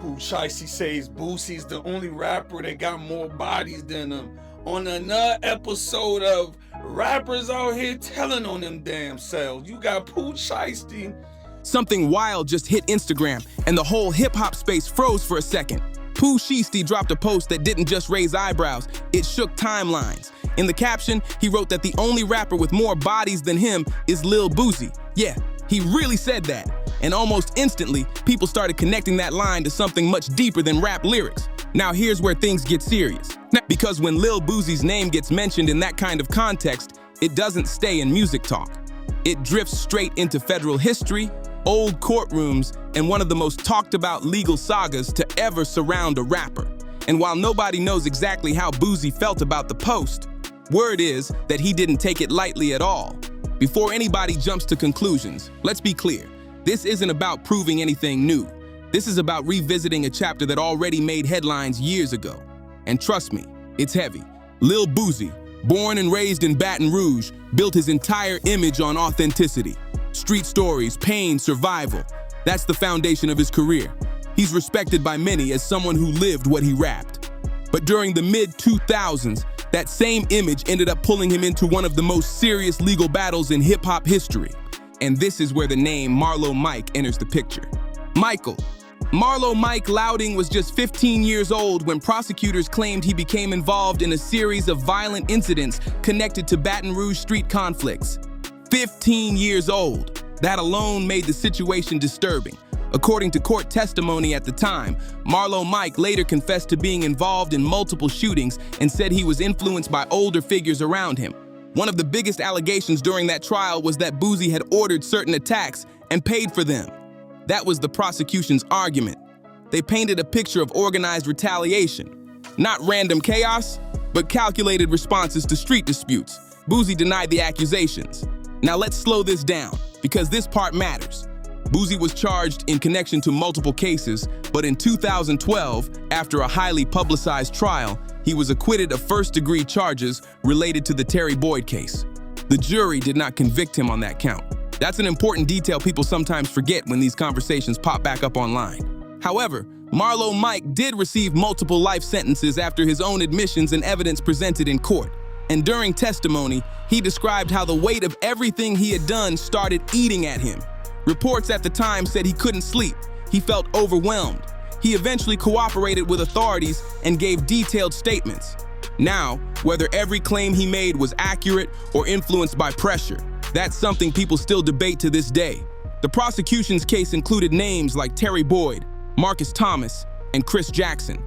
Pooh Shiesty says Boosie's the only rapper that got more bodies than him. On another episode of Rappers Out Here Telling on Them Damn Selves, you got Pooh Shiesty. Something wild just hit Instagram, and the whole hip-hop space froze for a second. Pooh Shiesty dropped a post that didn't just raise eyebrows, it shook timelines. In the caption, he wrote that the only rapper with more bodies than him is Lil Boosie. Yeah, he really said that. And almost instantly, people started connecting that line to something much deeper than rap lyrics. Now here's where things get serious. Because when Lil Boosie's name gets mentioned in that kind of context, it doesn't stay in music talk. It drifts straight into federal history, old courtrooms, and one of the most talked about legal sagas to ever surround a rapper. And while nobody knows exactly how Boosie felt about the post, word is that he didn't take it lightly at all. Before anybody jumps to conclusions, let's be clear. This isn't about proving anything new. This is about revisiting a chapter that already made headlines years ago. And trust me, it's heavy. Lil Boosie, born and raised in Baton Rouge, built his entire image on authenticity. Street stories, pain, survival. That's the foundation of his career. He's respected by many as someone who lived what he rapped. But during the mid-2000s, that same image ended up pulling him into one of the most serious legal battles in hip-hop history. And this is where the name Marlo Mike enters the picture. Marlo Mike Louding was just 15 years old when prosecutors claimed he became involved in a series of violent incidents connected to Baton Rouge street conflicts. 15 years old. That alone made the situation disturbing. According to court testimony at the time, Marlo Mike later confessed to being involved in multiple shootings and said he was influenced by older figures around him. One of the biggest allegations during that trial was that Boosie had ordered certain attacks and paid for them. That was the prosecution's argument. They painted a picture of organized retaliation. Not random chaos, but calculated responses to street disputes. Boosie denied the accusations. Now let's slow this down, because this part matters. Boosie was charged in connection to multiple cases, but in 2012, after a highly publicized trial, he was acquitted of first-degree charges related to the Terry Boyd case. The jury did not convict him on that count. That's an important detail people sometimes forget when these conversations pop back up online. However, Marlo Mike did receive multiple life sentences after his own admissions and evidence presented in court. And during testimony, he described how the weight of everything he had done started eating at him. Reports at the time said he couldn't sleep. He felt overwhelmed. He eventually cooperated with authorities and gave detailed statements. Now, whether every claim he made was accurate or influenced by pressure, that's something people still debate to this day. The prosecution's case included names like Terry Boyd, Marcus Thomas, and Chris Jackson.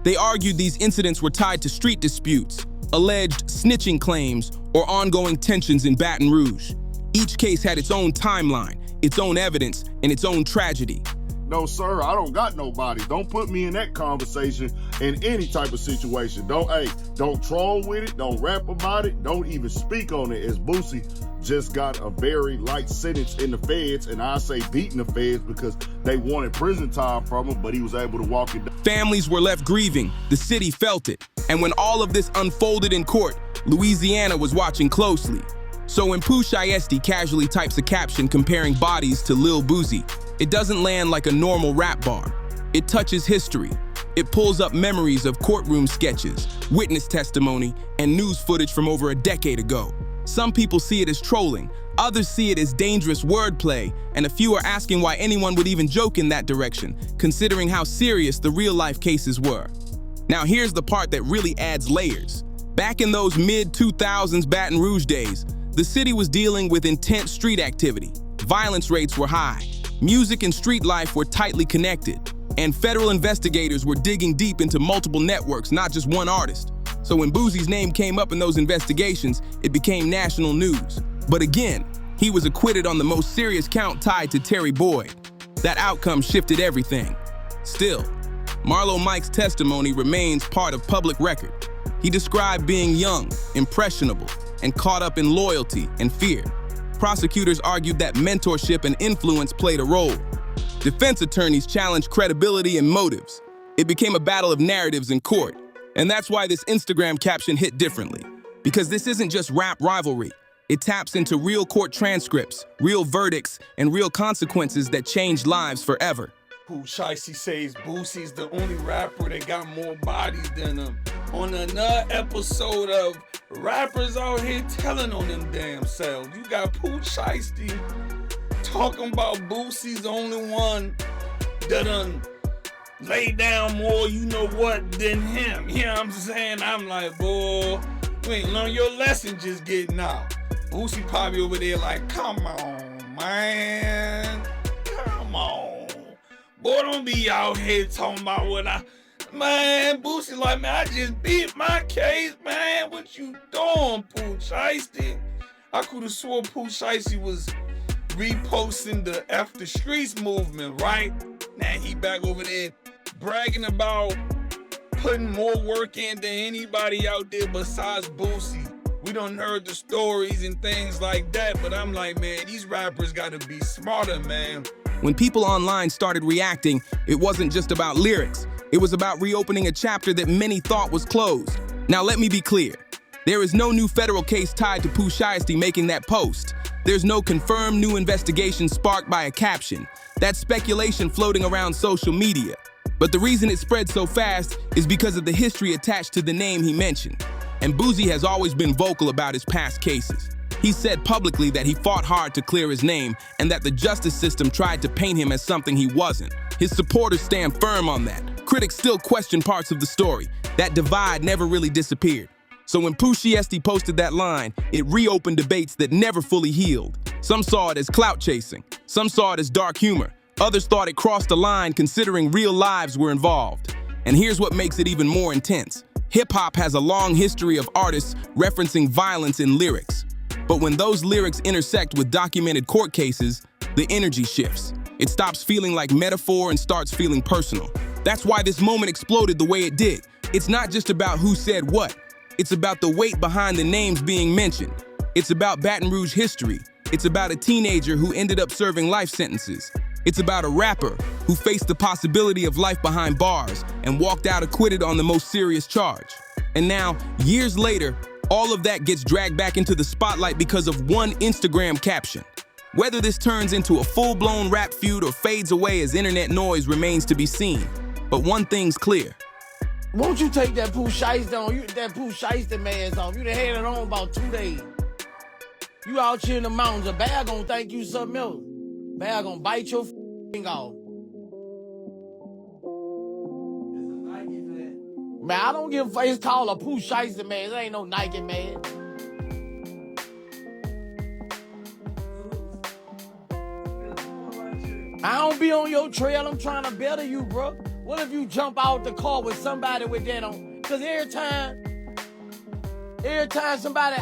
They argued these incidents were tied to street disputes, alleged snitching claims, or ongoing tensions in Baton Rouge. Each case had its own timeline, its own evidence, and its own tragedy. No, sir, I don't got nobody. Don't put me in that conversation in any type of situation. Don't troll with it. Don't rap about it. Don't even speak on it, as Boosie just got a very light sentence in the feds, and I say beating the feds because they wanted prison time from him, but he was able to walk it down. Families were left grieving. The city felt it. And when all of this unfolded in court, Louisiana was watching closely. So when Pooh Shiesty casually types a caption comparing bodies to Lil Boosie, it doesn't land like a normal rap bar. It touches history. It pulls up memories of courtroom sketches, witness testimony, and news footage from over a decade ago. Some people see it as trolling, others see it as dangerous wordplay, and a few are asking why anyone would even joke in that direction, considering how serious the real-life cases were. Now here's the part that really adds layers. Back in those mid-2000s Baton Rouge days, the city was dealing with intense street activity. Violence rates were high. Music and street life were tightly connected, and federal investigators were digging deep into multiple networks, not just one artist. So when Boosie's name came up in those investigations, it became national news. But again, he was acquitted on the most serious count tied to Terry Boyd. That outcome shifted everything. Still, Marlo Mike's testimony remains part of public record. He described being young, impressionable, and caught up in loyalty and fear. Prosecutors argued that mentorship and influence played a role. Defense attorneys challenged credibility and motives. It became a battle of narratives in court. And that's why this Instagram caption hit differently. Because this isn't just rap rivalry. It taps into real court transcripts, real verdicts, and real consequences that changed lives forever. Pooh Shiesty says Boosie's the only rapper that got more bodies than him. On another episode of Rappers Out Here Telling on Them Damn Selves, you got Pooh Shiesty talking about Boosie's the only one that done lay down more, you know what, than him. You know what I'm saying? I'm like, boy, you ain't learned your lesson just getting out. Boosie probably over there like, come on, man. Come on. Boy, don't be out here talking about what man, Boosie like, man, I just beat my case, man. What you doing, Pooh Shiesty? I could have swore Pooh Shiesty was reposting the F the Streets movement, right? Now he back over there bragging about putting more work in than anybody out there besides Boosie. We done heard the stories and things like that, but I'm like, man, these rappers gotta be smarter, man. When people online started reacting, it wasn't just about lyrics. It was about reopening a chapter that many thought was closed. Now let me be clear. There is no new federal case tied to Pooh Shiesty making that post. There's no confirmed new investigation sparked by a caption. That's speculation floating around social media. But the reason it spread so fast is because of the history attached to the name he mentioned. And Boosie has always been vocal about his past cases. He said publicly that he fought hard to clear his name and that the justice system tried to paint him as something he wasn't. His supporters stand firm on that. Critics still question parts of the story. That divide never really disappeared. So when Pooh Shiesty posted that line, it reopened debates that never fully healed. Some saw it as clout chasing. Some saw it as dark humor. Others thought it crossed the line considering real lives were involved. And here's what makes it even more intense. Hip-hop has a long history of artists referencing violence in lyrics. But when those lyrics intersect with documented court cases, the energy shifts. It stops feeling like metaphor and starts feeling personal. That's why this moment exploded the way it did. It's not just about who said what. It's about the weight behind the names being mentioned. It's about Baton Rouge history. It's about a teenager who ended up serving life sentences. It's about a rapper who faced the possibility of life behind bars and walked out acquitted on the most serious charge. And now, years later, all of that gets dragged back into the spotlight because of one Instagram caption. Whether this turns into a full-blown rap feud or fades away as internet noise remains to be seen. But one thing's clear. Won't you take that Pooh Shiesty on? That Pooh Shiesty man's off. You done had it on about 2 days. You out here in the mountains, a bear gonna think you something else. Bear gonna bite your off. Man, I don't give a fuck. It's called a Pooh Shiesty man. It ain't no Nike man. I don't be on your trail. I'm trying to better you, bro. What if you jump out the car with somebody with that on? Cause every time somebody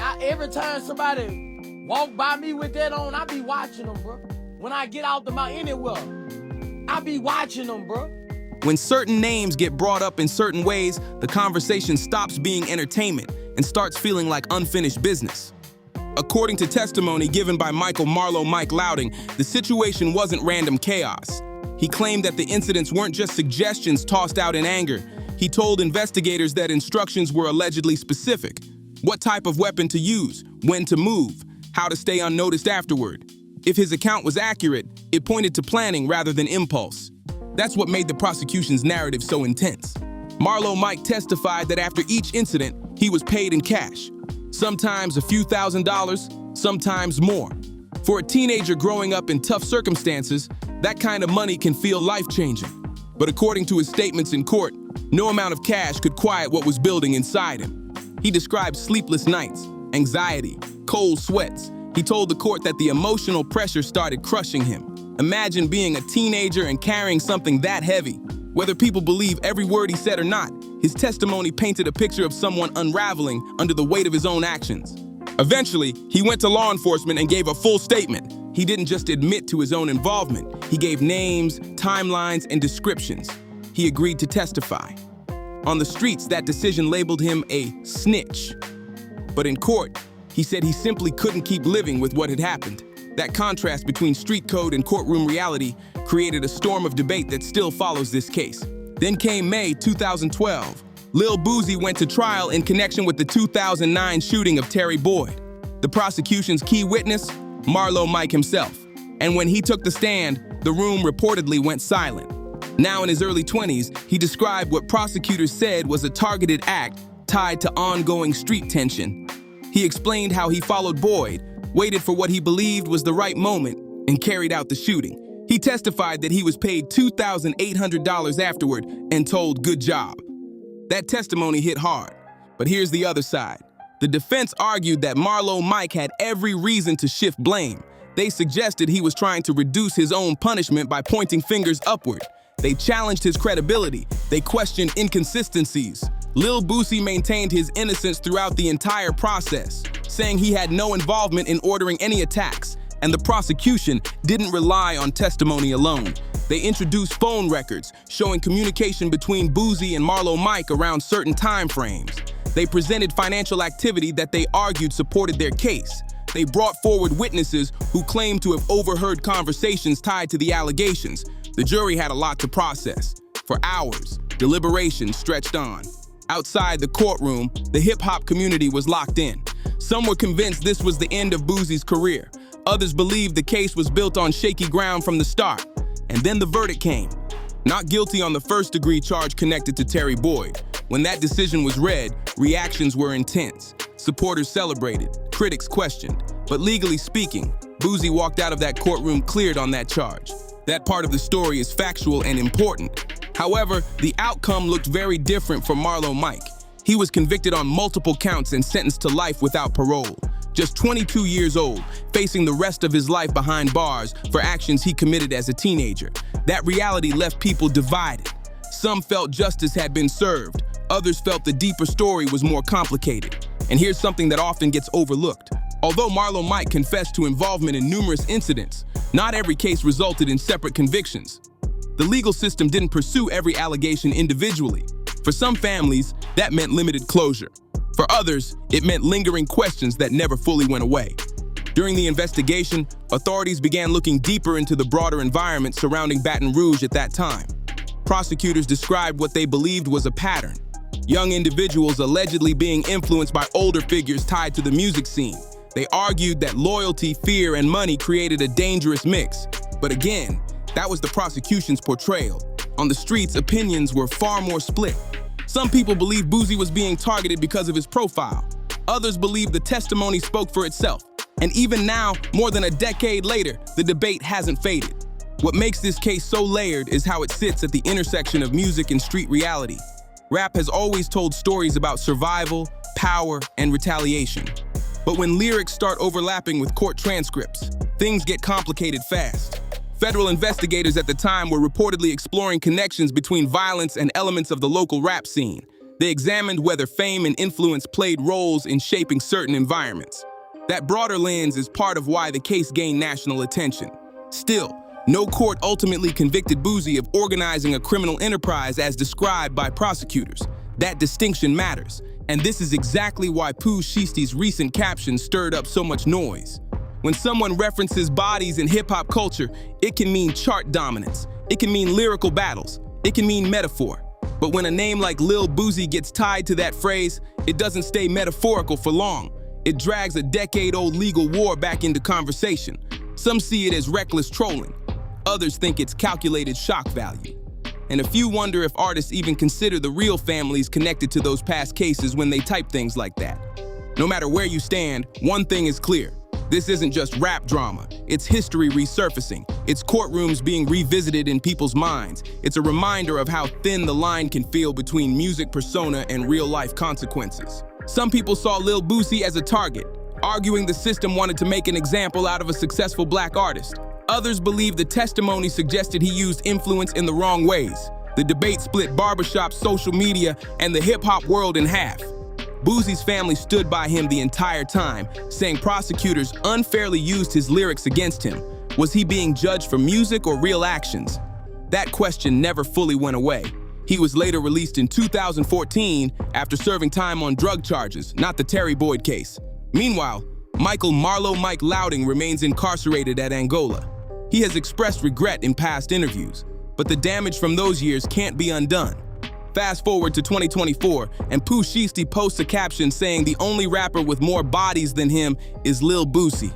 walk by me with that on, I be watching them, bro. When I get out the mountain anywhere, I be watching them, bro. When certain names get brought up in certain ways, the conversation stops being entertainment and starts feeling like unfinished business. According to testimony given by Marlo Mike Louding, the situation wasn't random chaos. He claimed that the incidents weren't just suggestions tossed out in anger. He told investigators that instructions were allegedly specific. What type of weapon to use, when to move, how to stay unnoticed afterward. If his account was accurate, it pointed to planning rather than impulse. That's what made the prosecution's narrative so intense. Marlo Mike testified that after each incident, he was paid in cash. Sometimes a few $1,000s, sometimes more. For a teenager growing up in tough circumstances, that kind of money can feel life-changing. But according to his statements in court, no amount of cash could quiet what was building inside him. He described sleepless nights, anxiety, cold sweats. He told the court that the emotional pressure started crushing him. Imagine being a teenager and carrying something that heavy. Whether people believe every word he said or not, his testimony painted a picture of someone unraveling under the weight of his own actions. Eventually, he went to law enforcement and gave a full statement. He didn't just admit to his own involvement. He gave names, timelines, and descriptions. He agreed to testify. On the streets, that decision labeled him a snitch. But in court, he said he simply couldn't keep living with what had happened. That contrast between street code and courtroom reality created a storm of debate that still follows this case. Then came May 2012. Lil Boosie went to trial in connection with the 2009 shooting of Terry Boyd. The prosecution's key witness, Marlo Mike himself. And when he took the stand, the room reportedly went silent. Now in his early 20s, he described what prosecutors said was a targeted act tied to ongoing street tension. He explained how he followed Boyd, waited for what he believed was the right moment, and carried out the shooting. He testified that he was paid $2,800 afterward and told, "Good job." That testimony hit hard. But here's the other side. The defense argued that Marlo Mike had every reason to shift blame. They suggested he was trying to reduce his own punishment by pointing fingers upward. They challenged his credibility. They questioned inconsistencies. Lil Boosie maintained his innocence throughout the entire process, saying he had no involvement in ordering any attacks, and the prosecution didn't rely on testimony alone. They introduced phone records showing communication between Boosie and Marlo Mike around certain time frames. They presented financial activity that they argued supported their case. They brought forward witnesses who claimed to have overheard conversations tied to the allegations. The jury had a lot to process. For hours, deliberation stretched on. Outside the courtroom, the hip-hop community was locked in. Some were convinced this was the end of Boosie's career. Others believed the case was built on shaky ground from the start. And then the verdict came. Not guilty on the first-degree charge connected to Terry Boyd. When that decision was read, reactions were intense. Supporters celebrated, critics questioned. But legally speaking, Boosie walked out of that courtroom cleared on that charge. That part of the story is factual and important. However, the outcome looked very different for Marlo Mike. He was convicted on multiple counts and sentenced to life without parole. Just 22 years old, facing the rest of his life behind bars for actions he committed as a teenager. That reality left people divided. Some felt justice had been served. Others felt the deeper story was more complicated. And here's something that often gets overlooked. Although Marlo Mike confessed to involvement in numerous incidents, not every case resulted in separate convictions. The legal system didn't pursue every allegation individually. For some families, that meant limited closure. For others, it meant lingering questions that never fully went away. During the investigation, authorities began looking deeper into the broader environment surrounding Baton Rouge at that time. Prosecutors described what they believed was a pattern. Young individuals allegedly being influenced by older figures tied to the music scene. They argued that loyalty, fear, and money created a dangerous mix. But again, that was the prosecution's portrayal. On the streets, opinions were far more split. Some people believed Boosie was being targeted because of his profile. Others believed the testimony spoke for itself. And even now, more than a decade later, the debate hasn't faded. What makes this case so layered is how it sits at the intersection of music and street reality. Rap has always told stories about survival, power, and retaliation. But when lyrics start overlapping with court transcripts, things get complicated fast. Federal investigators at the time were reportedly exploring connections between violence and elements of the local rap scene. They examined whether fame and influence played roles in shaping certain environments. That broader lens is part of why the case gained national attention. Still, no court ultimately convicted Boosie of organizing a criminal enterprise as described by prosecutors. That distinction matters, and this is exactly why Pooh Shiesty's recent caption stirred up so much noise. When someone references bodies in hip-hop culture, it can mean chart dominance, it can mean lyrical battles, it can mean metaphor. But when a name like Lil Boosie gets tied to that phrase, it doesn't stay metaphorical for long. It drags a decade-old legal war back into conversation. Some see it as reckless trolling. Others think it's calculated shock value. And a few wonder if artists even consider the real families connected to those past cases when they type things like that. No matter where you stand, one thing is clear. This isn't just rap drama. It's history resurfacing. It's courtrooms being revisited in people's minds. It's a reminder of how thin the line can feel between music persona and real-life consequences. Some people saw Lil Boosie as a target, arguing the system wanted to make an example out of a successful black artist. Others believed the testimony suggested he used influence in the wrong ways. The debate split barbershop, social media, and the hip-hop world in half. Boosie's family stood by him the entire time, saying prosecutors unfairly used his lyrics against him. Was he being judged for music or real actions? That question never fully went away. He was later released in 2014 after serving time on drug charges, not the Terry Boyd case. Meanwhile, Marlo Mike Louding remains incarcerated at Angola. He has expressed regret in past interviews, but the damage from those years can't be undone. Fast forward to 2024, and Pooh Shiesty posts a caption saying the only rapper with more bodies than him is Lil Boosie.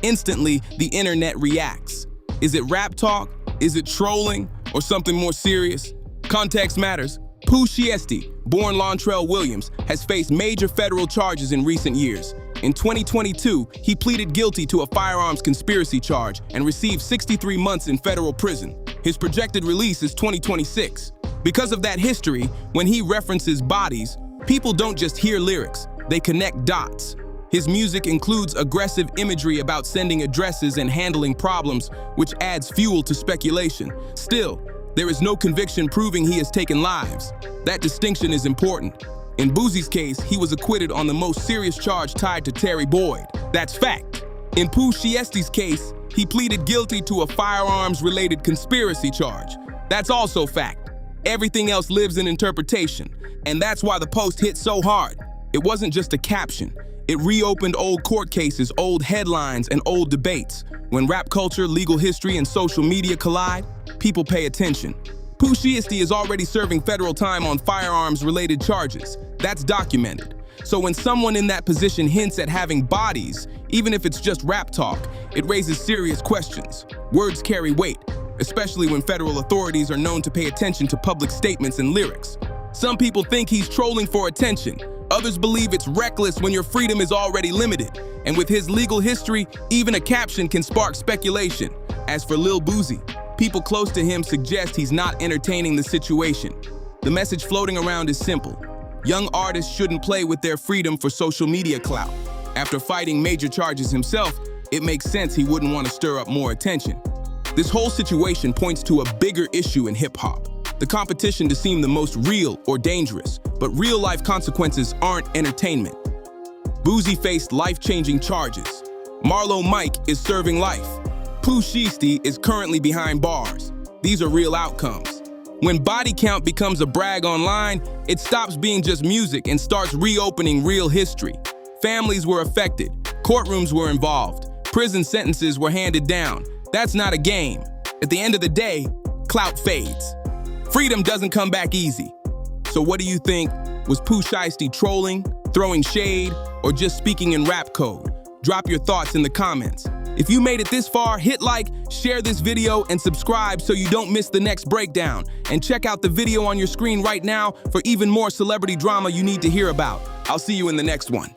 Instantly, the internet reacts. Is it rap talk? Is it trolling? or something more serious? Context matters. Pooh Shiesty, born Lontrell Williams, has faced major federal charges in recent years. In 2022, he pleaded guilty to a firearms conspiracy charge and received 63 months in federal prison. His projected release is 2026. Because of that history, when he references bodies, people don't just hear lyrics, they connect dots. His music includes aggressive imagery about sending addresses and handling problems, which adds fuel to speculation. Still, there is no conviction proving he has taken lives. That distinction is important. In Boosie's case, he was acquitted on the most serious charge tied to Terry Boyd. That's fact. In Pooh Shiesty's case, he pleaded guilty to a firearms-related conspiracy charge. That's also fact. Everything else lives in interpretation, and that's why the post hit so hard. It wasn't just a caption. It reopened old court cases, old headlines, and old debates. When rap culture, legal history, and social media collide, people pay attention. Pooh Shiesty is already serving federal time on firearms-related charges. That's documented. So when someone in that position hints at having bodies, even if it's just rap talk, it raises serious questions. Words carry weight, especially when federal authorities are known to pay attention to public statements and lyrics. Some people think he's trolling for attention. Others believe it's reckless when your freedom is already limited. And with his legal history, even a caption can spark speculation. As for Lil Boosie, people close to him suggest he's not entertaining the situation. The message floating around is simple. Young artists shouldn't play with their freedom for social media clout. After fighting major charges himself, it makes sense he wouldn't want to stir up more attention. This whole situation points to a bigger issue in hip-hop. The competition to seem the most real or dangerous, but real-life consequences aren't entertainment. Boosie faced life-changing charges. Marlo Mike is serving life. Pooh Shiesty is currently behind bars. These are real outcomes. When body count becomes a brag online, it stops being just music and starts reopening real history. Families were affected, courtrooms were involved, prison sentences were handed down. That's not a game. At the end of the day, clout fades. Freedom doesn't come back easy. So what do you think? Was Pooh Shiesty trolling, throwing shade, or just speaking in rap code? Drop your thoughts in the comments. If you made it this far, hit like, share this video, and subscribe so you don't miss the next breakdown. And check out the video on your screen right now for even more celebrity drama you need to hear about. I'll see you in the next one.